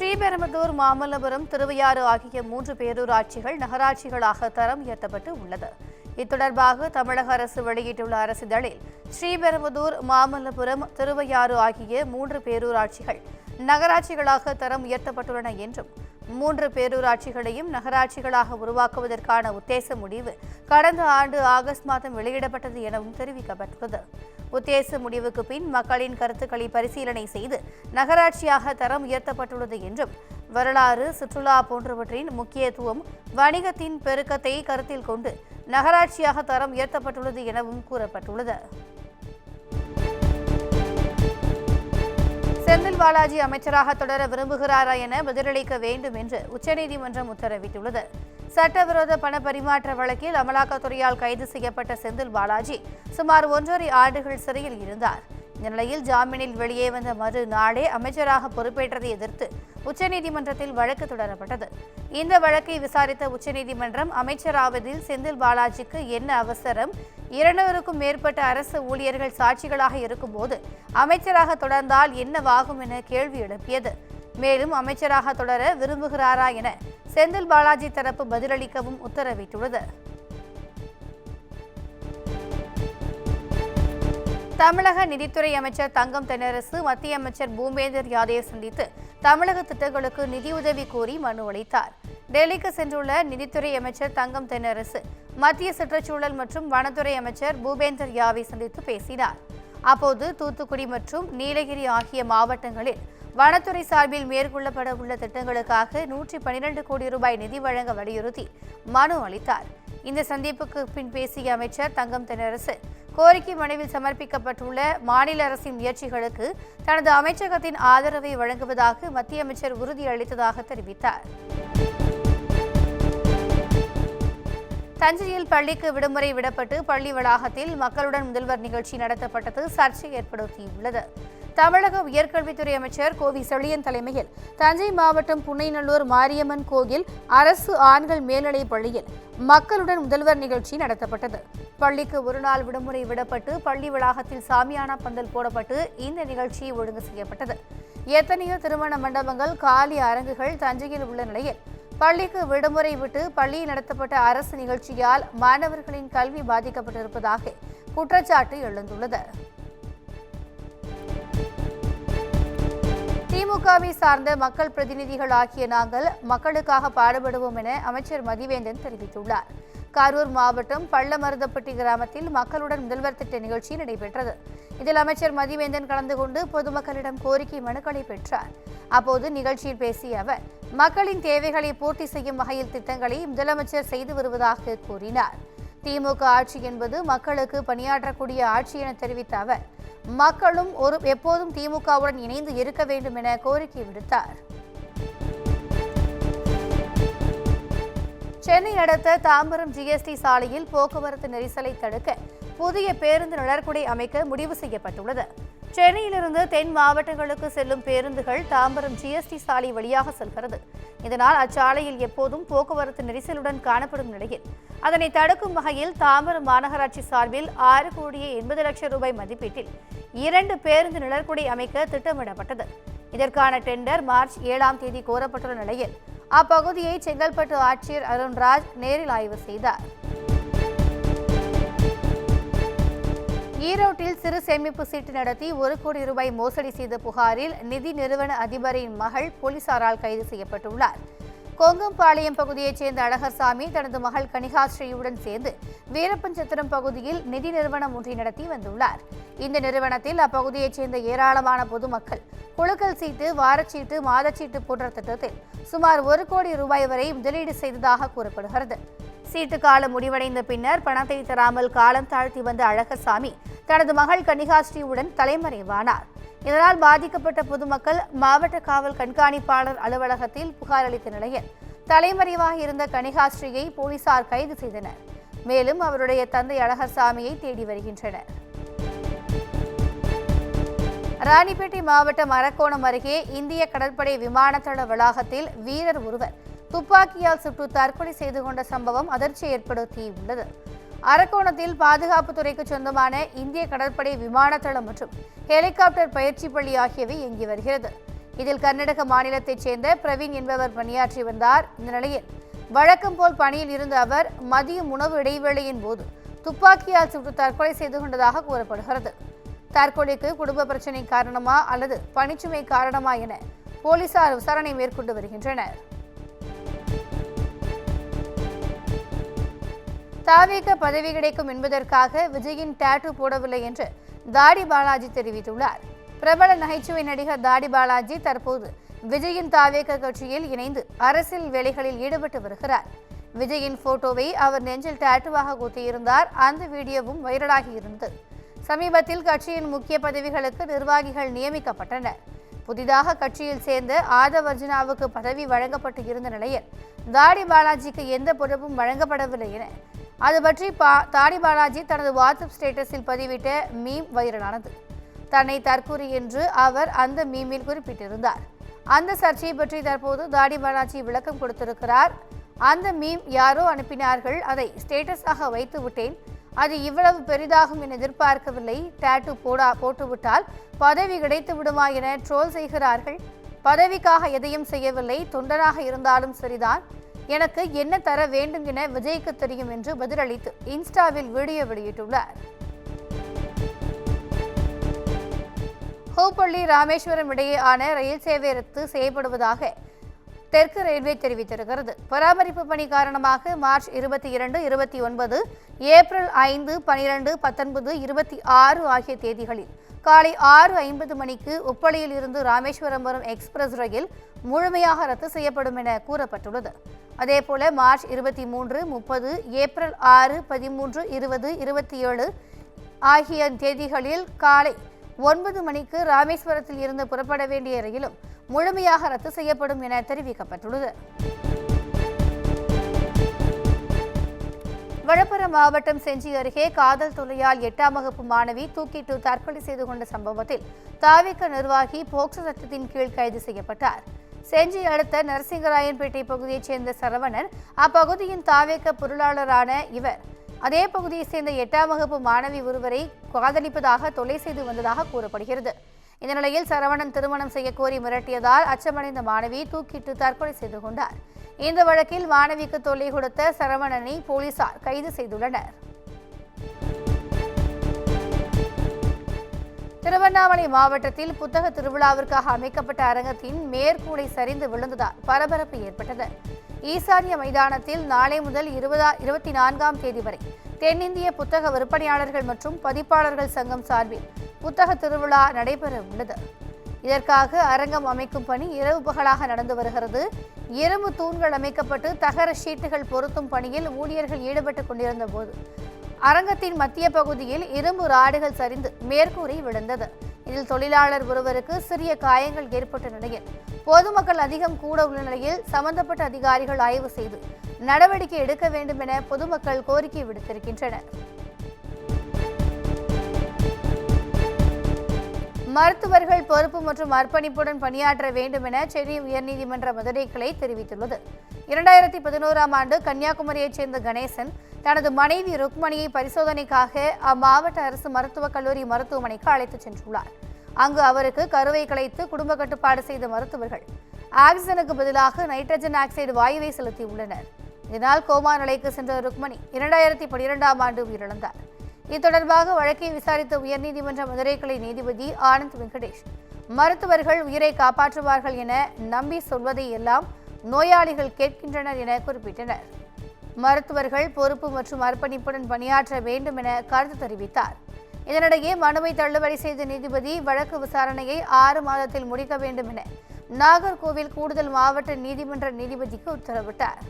ஸ்ரீபெரும்புதூர், மாமல்லபுரம், திருவையாறு ஆகிய 3 பேரூராட்சிகள் நகராட்சிகளாக தரம் உயர்த்தப்பட்டு உள்ளது. இத்தொடர்பாக தமிழக அரசு வெளியிட்டுள்ள அரசிதழில் ஸ்ரீபெரும்புதூர், மாமல்லபுரம், திருவையாறு ஆகிய 3 பேரூராட்சிகள் நகராட்சிகளாக தரம் உயர்த்தப்பட்டுள்ளன என்றும் 3 பேரூராட்சிகளையும் நகராட்சிகளாக உருவாக்குவதற்கான உத்தேச முடிவு கடந்த ஆண்டு ஆகஸ்ட் மாதம் வெளியிடப்பட்டது எனவும் தெரிவிக்கப்பட்டுள்ளது. உத்தேச முடிவுக்கு பின் மக்களின் கருத்துக்களை பரிசீலனை செய்து நகராட்சியாக தரம் உயர்த்தப்பட்டுள்ளது என்றும் வரலாறு, சுற்றுலா போன்றவற்றின் முக்கியத்துவம், வணிகத்தின் பெருக்கத்தை கருத்தில் கொண்டு நகராட்சியாக தரம் உயர்த்தப்பட்டுள்ளது எனவும் கூறப்பட்டுள்ளது. செந்தில் பாலாஜி அமைச்சராக தொடர விரும்புகிறாரா என பதிலளிக்க வேண்டும் என்று உச்சநீதிமன்றம் உத்தரவிட்டுள்ளது. சட்டவிரோத பண பரிமாற்ற வழக்கில் அமலாக்கத்துறையால் கைது செய்யப்பட்ட செந்தில் பாலாஜி சுமார் 1.5 ஆண்டுகள் சிறையில் இருந்தார். இந்த நிலையில் ஜாமீனில் வெளியே வந்த மறுநாளே அமைச்சராக பொறுப்பேற்றதை எதிர்த்து உச்சநீதிமன்றத்தில் வழக்கு தொடரப்பட்டது. இந்த வழக்கை விசாரித்த உச்சநீதிமன்றம், அமைச்சராவதில் செந்தில் பாலாஜிக்கு என்ன அவசரம், 200க்கும் மேற்பட்ட அரசு ஊழியர்கள் சாட்சிகளாக இருக்கும்போது அமைச்சராக தொடர்ந்தால் என்னவாகும் என கேள்வி எழுப்பியது. மேலும் அமைச்சராக தொடர விரும்புகிறாரா என செந்தில் பாலாஜி தரப்பு பதிலளிக்கவும் உத்தரவிட்டுள்ளது. தமிழக நிதித்துறை அமைச்சர் தங்கம் தென்னரசு மத்திய அமைச்சர் பூபேந்தர் யாதவை சந்தித்து தமிழக திட்டங்களுக்கு நிதியுதவி கோரி மனு அளித்தார். டெல்லிக்கு சென்றுள்ள நிதித்துறை அமைச்சர் தங்கம் தென்னரசு மத்திய சுற்றுச்சூழல் மற்றும் வனத்துறை அமைச்சர் பூபேந்தர் யாதவை சந்தித்து பேசினார். அப்போது தூத்துக்குடி மற்றும் நீலகிரி ஆகிய மாவட்டங்களில் வனத்துறை சார்பில் மேற்கொள்ளப்பட உள்ள திட்டங்களுக்காக 112 கோடி ரூபாய் நிதி வழங்க வலியுறுத்தி மனு அளித்தார். இந்த சந்திப்புக்கு பின் பேசிய அமைச்சர் தங்கம் தென்னரசு, கோரிக்கை மனுவில் சமர்ப்பிக்கப்பட்டுள்ள மாநில அரசின் முயற்சிகளுக்கு தனது அமைச்சகத்தின் ஆதரவை வழங்குவதாக மத்திய அமைச்சர் உறுதியளித்ததாக தெரிவித்தார். தஞ்சையில் பள்ளிக்கு விடுமுறை விடப்பட்டு பள்ளி வளாகத்தில் மக்களுடன் முதல்வர் நிகழ்ச்சி நடத்தப்பட்டது சர்ச்சை ஏற்படுத்தியுள்ளது. தமிழக உயர்கல்வித்துறை அமைச்சர் கோவி செழியன் தலைமையில் தஞ்சை மாவட்டம் புன்னைநல்லூர் மாரியம்மன் கோயில் அரசு ஆண்கள் மேல்நிலைப் பள்ளியில் மக்களுடன் முதல்வர் நிகழ்ச்சி நடத்தப்பட்டது. பள்ளிக்கு ஒரு நாள் விடுமுறை விடப்பட்டு பள்ளி வளாகத்தில் சாமியானா பந்தல் போடப்பட்டு இந்த நிகழ்ச்சி ஒழுங்கு செய்யப்பட்டது. எத்தனையோ திருமண மண்டபங்கள், காலி அரங்குகள் தஞ்சையில் உள்ள நிலையில் பள்ளிக்கு விடுமுறை விட்டு பள்ளியில் நடத்தப்பட்ட அரசு நிகழ்ச்சியால் மாணவர்களின் கல்வி பாதிக்கப்பட்டிருப்பதாக குற்றச்சாட்டு எழுந்துள்ளது. திமுகவை சார்ந்த மக்கள் பிரதிநிதிகள் ஆகிய நாங்கள் மக்களுக்காக பாடுபடுவோம் என அமைச்சர் மதிவேந்தன் தெரிவித்துள்ளார். கரூர் மாவட்டம் பள்ளமருதப்பட்டி கிராமத்தில் மக்களுடன் முதல்வர் திட்ட நிகழ்ச்சி நடைபெற்றது. இதில் அமைச்சர் மதிவேந்தன் கலந்து கொண்டு பொதுமக்களிடம் கோரிக்கை மனுக்களை பெற்றார். அப்போது நிகழ்ச்சியில் பேசிய அவர், மக்களின் தேவைகளை பூர்த்தி செய்யும் வகையில் திட்டங்களை முதலமைச்சர் செய்து வருவதாக கூறினார். திமுக ஆட்சி என்பது மக்களுக்கு பணியாற்றக்கூடிய ஆட்சி என தெரிவித்த அவர், மக்களும் எப்போதும் திமுகவுடன் இணைந்து இருக்க வேண்டும் என கோரிக்கை விடுத்தார். சென்னை அடுத்த தாம்பரம் ஜிஎஸ்டி சாலையில் போக்குவரத்து நெரிசலை தடுக்க புதிய பேருந்து நிழற்குடை அமைக்க முடிவு செய்யப்பட்டுள்ளது. சென்னையிலிருந்து தென் மாவட்டங்களுக்கு செல்லும் பேருந்துகள் தாம்பரம் ஜிஎஸ்டி சாலை வழியாக செல்கிறது. இதனால் அச்சாலையில் எப்போதும் போக்குவரத்து நெரிசலுடன் காணப்படும் நிலையில் அதனை தடுக்கும் வகையில் தாம்பரம் மாநகராட்சி சார்பில் 6,80,00,000 ரூபாய் மதிப்பீட்டில் 2 பேருந்து நிழற்குடை அமைக்க திட்டமிடப்பட்டது. இதற்கான டெண்டர் மார்ச் 7ஆம் தேதி கோரப்பட்டுள்ள நிலையில் அப்பகுதியை செங்கல்பட்டு ஆட்சியர் அருண்ராஜ் நேரில் ஆய்வு செய்தார். ஈரோட்டில் சிறு சேமிப்பு சீட்டு நடத்தி 1 கோடி ரூபாய் மோசடி செய்த புகாரில் நிதி நிறுவன அதிபரின் மகள் போலீசாரால் கைது செய்யப்பட்டுள்ளார். கொங்கம்பாளையம் பகுதியைச் சேர்ந்த அழகர்சாமி தனது மகள் கனிகாஸ்ரீயுடன் சேர்ந்து வீரப்பஞ்சத்திரம் பகுதியில் நிதி நிறுவனம் ஒன்றை நடத்தி வந்துள்ளார். இந்த நிறுவனத்தில் அப்பகுதியைச் சேர்ந்த ஏராளமான பொதுமக்கள் குலுக்கல் சீட்டு, வாரச்சீட்டு, மாதச்சீட்டு போன்ற திட்டத்தில் சுமார் 1 கோடி ரூபாய் வரை முதலீடு செய்ததாக கூறப்படுகிறது. சீட்டு காலம் முடிவடைந்த பின்னர் பணத்தை தராமல் காலம் தாழ்த்தி வந்த அழகர்சாமி தனது மகள் கனிகாஸ்ரீயுடன் தலைமறைவானார். இதனால் பாதிக்கப்பட்ட பொதுமக்கள் மாவட்ட காவல் கண்காணிப்பாளர் அலுவலகத்தில் புகார் அளித்த நிலையில் தலைமறைவாக இருந்த கனிகாஸ்ரீயை போலீசார் கைது செய்தனர். மேலும் அவருடைய தந்தை அழகர்சாமியை தேடி வருகின்றனர். ராணிப்பேட்டை மாவட்டம் அரக்கோணம் அருகே இந்திய கடற்படை விமானத்தள வளாகத்தில் வீரர் ஒருவர் துப்பாக்கியால் சுட்டு தற்கொலை செய்து கொண்ட சம்பவம் அதிர்ச்சி ஏற்படுத்தியுள்ளது. அரக்கோணத்தில் பாதுகாப்புத்துறைக்கு சொந்தமான இந்திய கடற்படை விமானத்தளம் மற்றும் ஹெலிகாப்டர் பயிற்சி பள்ளி ஆகியவை இயங்கி வருகிறது. இதில் கர்நாடக மாநிலத்தைச் சேர்ந்த பிரவீன் என்பவர் பணியாற்றி வந்தார். இந்த நிலையில் வழக்கம் போல் பணியில் இருந்த அவர் மதியம் உணவு இடைவேளையின் போது துப்பாக்கியால் சுட்டு தற்கொலை செய்து கொண்டதாக கூறப்படுகிறது. தற்கொலைக்கு குடும்ப பிரச்சினை காரணமா அல்லது பணிச்சுமை காரணமா என போலீசார் விசாரணை மேற்கொண்டு வருகின்றனர். தாவேக பதவி கிடைக்கும் என்பதற்காக விஜயின் டாட்டூ போடவில்லை என்று தாடி பாலாஜி தெரிவித்துள்ளார். பிரபல நகைச்சுவை நடிகர் தாடி பாலாஜி தற்போது விஜயின் தாவேக கட்சியில் இணைந்து அரசியல் வேலைகளில் ஈடுபட்டு வருகிறார். விஜயின் போட்டோவை அவர் நெஞ்சில் டாட்டூவாக குத்தியிருந்தார். அந்த வீடியோவும் வைரலாகி இருந்தது. சமீபத்தில் கட்சியின் முக்கிய பதவிகளுக்கு நிர்வாகிகள் நியமிக்கப்பட்டனர். புதிதாக கட்சியில் சேர்ந்த ஆதவ் அர்ஜுனாவுக்கு பதவி வழங்கப்பட்டு இருந்த நிலையில் தாடி பாலாஜிக்கு எந்த பொறுப்பும் வழங்கப்படவில்லை என அது பற்றி தாடி பாலாஜி தனது வாட்ஸ்அப் ஸ்டேட்டஸில் பதிவிட்ட மீம் வைரலானது. தன்னை தற்கூரி என்று அவர் அந்த மீமில் குறிப்பிட்டிருந்தார். அந்த சர்ச்சையை பற்றி தற்போது தாடி பாலாஜி விளக்கம் கொடுத்திருக்கிறார். அந்த மீம் யாரோ அனுப்பினார்கள், அதை ஸ்டேட்டஸாக வைத்து விட்டேன். அது இவ்வளவு பெரிதாகும் என எதிர்பார்க்கவில்லை. டாட்டூ போட்டுவிட்டால் பதவி கிடைத்து விடுமா என ட்ரோல் செய்கிறார்கள். பதவிக்காக எதையும் செய்யவில்லை, தொண்டனாக இருந்தாலும் சரிதான். எனக்கு என்ன தர வேண்டும் என விஜய்க்கு தெரியும் என்று பதிலளித்து இன்ஸ்டாவில் வீடியோ வெளியிட்டுள்ளார். ஹோப்பள்ளி ராமேஸ்வரம் இடையேயான ரயில் சேவை ரத்து செய்யப்படுவதாக தெற்கு ரயில்வே தெரிவித்திருக்கிறது. பராமரிப்பு பணி காரணமாக மார்ச் 22, 29, ஏப்ரல் 5, 12, 19, 26 ஆகிய தேதிகளில் காலை 6:50 மணிக்கு உப்பளியில் இருந்து ராமேஸ்வரம் வரும் எக்ஸ்பிரஸ் ரயில் முழுமையாக ரத்து செய்யப்படும் என கூறப்பட்டுள்ளது. அதேபோல மார்ச் 23, 30, ஏப்ரல் 6, 13, 20, 27 ஆகிய தேதிகளில் காலை 9 மணிக்கு ராமேஸ்வரத்தில் இருந்து புறப்பட வேண்டிய ரயிலும் முழுமையாக ரத்து செய்யப்படும் என தெரிவிக்கப்பட்டுள்ளது. விழுப்புரம் மாவட்டம் செஞ்சி அருகே காதல் தொல்லையால் 8ஆம் வகுப்பு மாணவி தூக்கிட்டு தற்கொலை செய்து கொண்ட சம்பவத்தில் தாவேக நிர்வாகி போக்சோ சட்டத்தின் கீழ் கைது செய்யப்பட்டார். செஞ்சி அடுத்த நரசிங்கராயன்பேட்டை பகுதியைச் சேர்ந்த சரவணன் அப்பகுதியின் தாவேக பொருளாளரான இவர் அதே பகுதியைச் சேர்ந்த 8ஆம் வகுப்பு மாணவி ஒருவரை காதலிப்பதாக தொல்லை செய்து வந்ததாக கூறப்படுகிறது. இந்த நிலையில் சரவணன் திருமணம் செய்ய கோரி மிரட்டியதால் அச்சமடைந்த மாணவி தூக்கிட்டு தற்கொலை செய்து கொண்டார். இந்த வழக்கில் மாணவிக்கு தொல்லை கொடுத்த சரவணனை போலீசார் கைது செய்துள்ளனர். திருவண்ணாமலை மாவட்டத்தில் புத்தக திருவிழாவிற்காக அமைக்கப்பட்ட அரங்கத்தின் மேற்கூடை சரிந்து விழுந்ததால் பரபரப்பு ஏற்பட்டது. ஈசானிய மைதானத்தில் நாளை முதல் 24ஆம் தேதி வரை தென்னிந்திய புத்தக விற்பனையாளர்கள் மற்றும் பதிப்பாளர்கள் சங்கம் சார்பில் புத்தக திருவிழா நடைபெற உள்ளது. இதற்காக அரங்கம் அமைக்கும் பணி இரவு பகலாக நடந்து வருகிறது. இரும்பு தூண்கள் அமைக்கப்பட்டு தகர ஷீட்டுகள் பொருத்தும் பணியில் ஊழியர்கள் ஈடுபட்டுக் கொண்டிருந்த போது அரங்கத்தின் மத்திய பகுதியில் இரும்பு ராடுகள் சரிந்து மேற்கூரை விழுந்தது. இதில் தொழிலாளர் ஒருவருக்கு சிறிய காயங்கள் ஏற்பட்ட நிலையில் பொதுமக்கள் அதிகம் கூட உள்ள நிலையில் சம்பந்தப்பட்ட அதிகாரிகள் ஆய்வு செய்து நடவடிக்கை எடுக்க வேண்டும் என பொதுமக்கள் கோரிக்கை விடுத்திருக்கின்றனர். மருத்துவர்கள் பொறுப்பு மற்றும் அர்ப்பணிப்புடன் பணியாற்ற வேண்டும் என சென்னை உயர்நீதிமன்ற மதுரை கிளை தெரிவித்துள்ளது. 2011ஆம் ஆண்டு கன்னியாகுமரியைச் சேர்ந்த கணேசன் தனது மனைவி ருக்மணியை பரிசோதனைக்காக அம்மாவட்ட அரசு மருத்துவக் கல்லூரி மருத்துவமனைக்கு அழைத்துச் சென்றுள்ளார். அங்கு அவருக்கு கருவை கலைத்து குடும்ப கட்டுப்பாடு செய்த மருத்துவர்கள் ஆக்சிஜனுக்கு பதிலாக நைட்ரஜன் ஆக்சைடு வாயுவை செலுத்தியுள்ளனர். இதனால் கோமா நிலைக்கு சென்ற ருக்மணி 2012ஆம் ஆண்டு உயிரிழந்தார். இது தொடர்பாக வழக்கை விசாரித்த உயர்நீதிமன்ற மதுரை கிளை நீதிபதி ஆனந்த் வெங்கடேஷ் மருத்துவர்கள் உயிரை காப்பாற்றுவார்கள் என நம்பி சொல்வதை எல்லாம் நோயாளிகள் கேட்கின்றனர் என குறிப்பிட்டனர். மருத்துவர்கள் பொறுப்பு மற்றும் அர்ப்பணிப்புடன் பணியாற்ற வேண்டும் என கருத்து தெரிவித்தார். இதனிடையே மனுவை தள்ளுபடி செய்த நீதிபதி வழக்கு விசாரணையை 6 மாதத்தில் முடிக்க வேண்டும் என நாகர்கோவில் கூடுதல் மாவட்ட நீதிமன்ற நீதிபதிக்கு உத்தரவிட்டார்.